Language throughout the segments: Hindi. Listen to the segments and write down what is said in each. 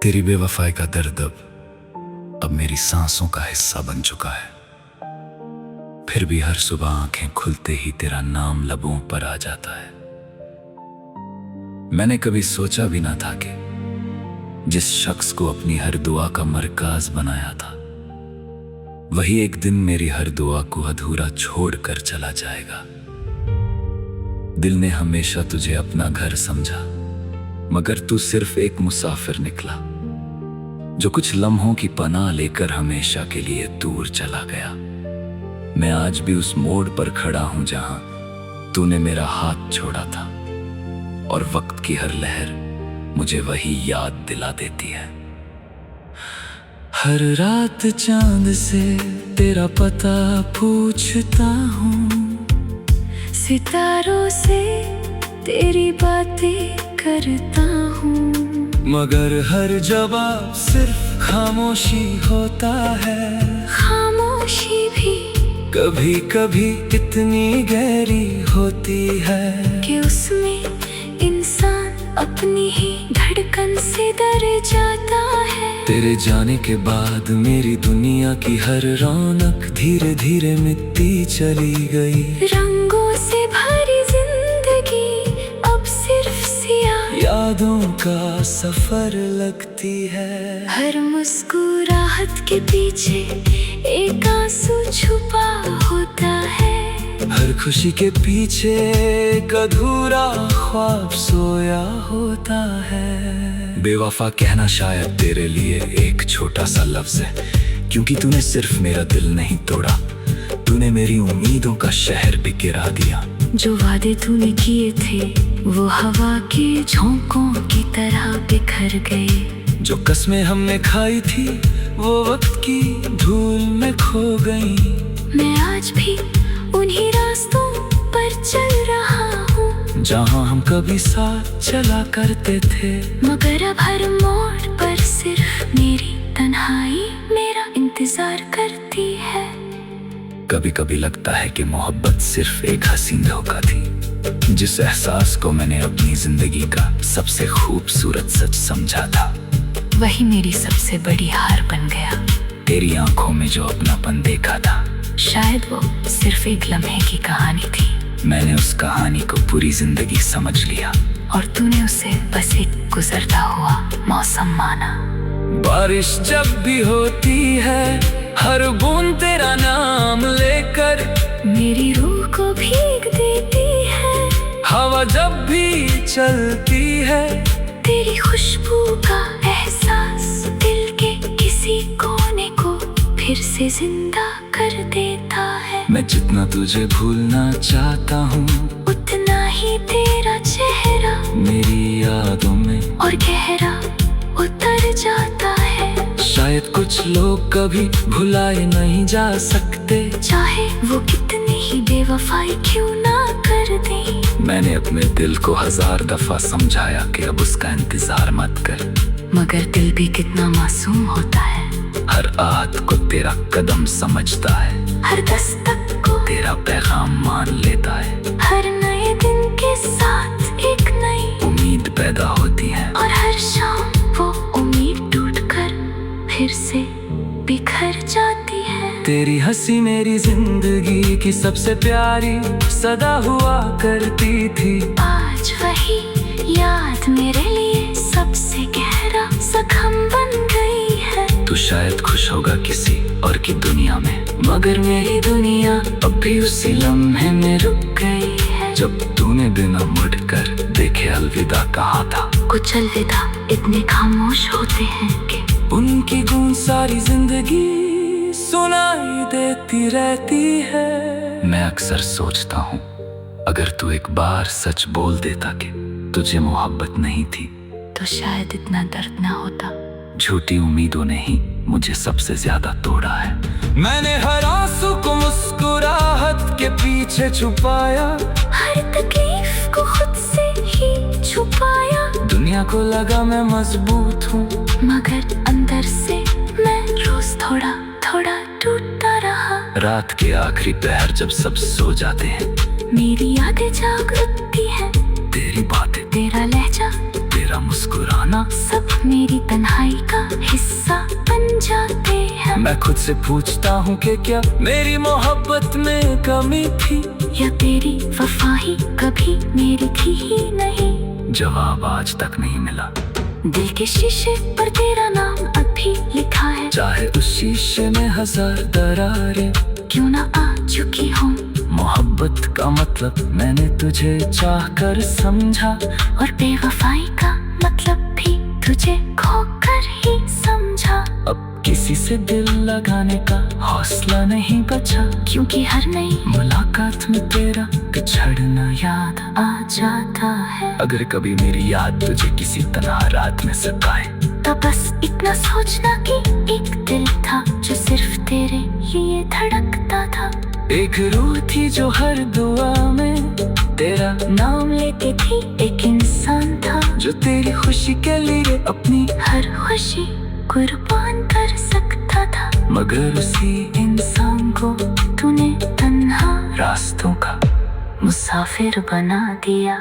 तेरी बेवफाई का दर्द अब मेरी सांसों का हिस्सा बन चुका है। फिर भी हर सुबह आंखें खुलते ही तेरा नाम लबों पर आ जाता है। मैंने कभी सोचा भी ना था कि जिस शख्स को अपनी हर दुआ का मरकज बनाया था, वही एक दिन मेरी हर दुआ को अधूरा छोड़कर चला जाएगा। दिल ने हमेशा तुझे अपना घर समझा, मगर तू सिर्फ एक मुसाफिर निकला, जो कुछ लम्हों की पनाह लेकर हमेशा के लिए दूर चला गया। मैं आज भी उस मोड़ पर खड़ा हूं जहां तूने मेरा हाथ छोड़ा था, और वक्त की हर लहर मुझे वही याद दिला देती है। हर रात चांद से तेरा पता पूछता हूँ, सितारों से तेरी बातें करता हूँ, मगर हर जवाब सिर्फ खामोशी होता है। खामोशी भी कभी कभी इतनी गहरी होती है कि उसमें इंसान अपनी ही धड़कन से डर जाता है। तेरे जाने के बाद मेरी दुनिया की हर रौनक धीरे धीरे मिटती चली गई। रंगों से भरी जिंदगी अब सिर्फ सियाह यादों का सफर लगती है। हर मुस्कुराहट के पीछे एक आंसू छुपा होता है। हर खुशी के पीछे एक अधूरा ख्वाब सोया होता है। बेवफा कहना शायद तेरे लिए एक छोटा सा लफ्ज है, क्योंकि तूने सिर्फ मेरा दिल नहीं तोड़ा, तूने मेरी उम्मीदों का शहर भी गिरा दिया। जो वादे तूने किए थे वो हवा के झोंकों की तरह बिखर गए। जो कस्में हमने खाई थी वो वक्त की धूल में खो गई। मैं आज भी उन्हीं रास्तों पर चल रहा हूँ जहाँ हम कभी साथ चला करते थे, मगर अब हर मोड़ पर सिर्फ मेरी तन्हाई मेरा इंतजार करती है। कभी कभी लगता है कि मोहब्बत सिर्फ एक हसीन धोखा थी, जिस एहसास को मैंने अपनी जिंदगी का सबसे खूबसूरत सच समझा था, वही मेरी सबसे बड़ी हार बन गया। तेरी आंखों में जो अपनापन देखा था, शायद वो सिर्फ एक लम्हे की कहानी थी। मैंने उस कहानी को पूरी जिंदगी समझ लिया, और तूने उसे बस एक गुजरता हुआ मौसम माना। बारिश जब भी होती है हर बूंद तेरा नाम लेकर मेरी रूह को भीग देती है। हवा जब भी चलती है तेरी खुशबू का एहसास दिल के किसी कोने को फिर से जिंदा कर देता है। मैं जितना तुझे भूलना चाहता हूँ, उतना ही तेरा चेहरा मेरी यादों में और गहरा उतर जाता है। शायद कुछ लोग कभी भुलाए नहीं जा सकते, चाहे वो कितनी ही बेवफाई क्यों ना कर दे। मैंने अपने दिल को 1000 दफा समझाया कि अब उसका इंतजार मत कर, मगर दिल भी कितना मासूम होता है। हर आहट को तेरा कदम समझता है, हर दस्तक को तेरा पैगाम मान लेता है। हर नए दिन के साथ एक नई उम्मीद पैदा होती है, और हर शाम वो उम्मीद टूटकर फिर से बिखर जाती है। तेरी हंसी मेरी जिंदगी की सबसे प्यारी सदा हुआ करती थी। आज वही याद मेरे लिए सबसे गहरा जख्म बन गई है। तू शायद खुश होगा किसी और की दुनिया में, मगर मेरी दुनिया अब भी उसी लम्हे में रुक गई है, जब तूने बिना मुड़कर देखे अलविदा कहा था। कुछ अलविदा इतने खामोश होते हैं कि उनकी गूंज सारी जिंदगी सुनाई देती रहती है। मैं अक्सर सोचता हूँ, अगर तू एक बार सच बोल देता कि तुझे मोहब्बत नहीं थी, तो शायद इतना दर्द ना होता। झूठी उम्मीदों ने ही मुझे सबसे ज्यादा तोड़ा है। मैंने हर आंसू को मुस्कुराहट के पीछे छुपाया, हर तकलीफ को खुद से ही छुपाया। दुनिया को लगा मैं मजबूत हूँ, मगर अंदर से मैं रोज थोड़ा थोड़ा टूटता रहा। रात के आखिरी पहर जब सब सो जाते हैं, मेरी यादें जाग उठती हैं। तेरी बातें, तेरा लहजा, तेरा तेरा मुस्कुराना, सब मेरी तन्हाई का हिस्सा बन जाते हैं। मैं खुद से पूछता हूँ कि क्या मेरी मोहब्बत में कमी थी, या तेरी वफा ही कभी मेरी थी ही नहीं। जवाब आज तक नहीं मिला। दिल के शीशे पर तेरा नाम अभी लिखा है, चाहे उस शीशे में 1000 दरारें क्यों ना आ चुकी हूँ। मोहब्बत का मतलब मैंने तुझे चाह कर समझा, और बेवफाई का मतलब भी तुझे खोकर ही समझा। अब किसी से दिल लगाने का हौसला नहीं बचा, क्योंकि हर नई मुलाकात में तेरा बिछड़ना याद आ जाता है। अगर कभी मेरी याद तुझे किसी तन्हा रात में सताए, तब बस इतना सोचना कि एक दिल था जो सिर्फ तेरे लिए धड़कता था। एक रूह थी जो हर दुआ में तेरा नाम लेती थी, एक इंसान था जो तेरी खुशी के लिए अपनी हर खुशी कुर्बान कर सकता था। मगर उसी इंसान को तूने तन्हा रास्तों का मुसाफिर बना दिया।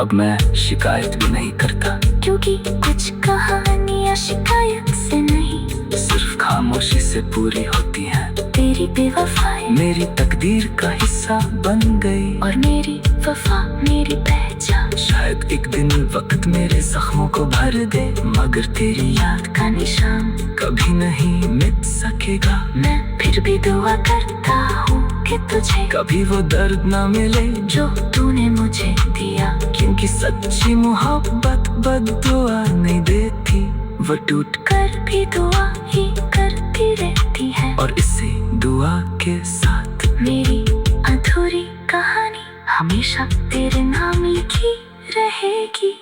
अब मैं शिकायत भी नहीं करता, क्योंकि कुछ कहानियां शिकायत से नहीं, सिर्फ खामोशी से पूरी होती हैं। तेरी बेवफाई मेरी तकदीर का हिस्सा बन गई, और मेरी वफा मेरी पहचान। शायद एक दिन वक्त मेरे जख्मों को भर दे, मगर तेरी याद का निशान कभी नहीं मिट सकेगा। मैं फिर भी दुआ करता हूँ कि तुझे कभी वो दर्द ना मिले जो तूने मुझे दिया। क्योंकि सच्ची मोहब्बत बद्दुआ नहीं देती, वो टूट कर भी दुआ ही करती रहती है। और इसी दुआ के साथ मेरी अधूरी कहानी हमेशा तेरे नाम लिखी रहेगी।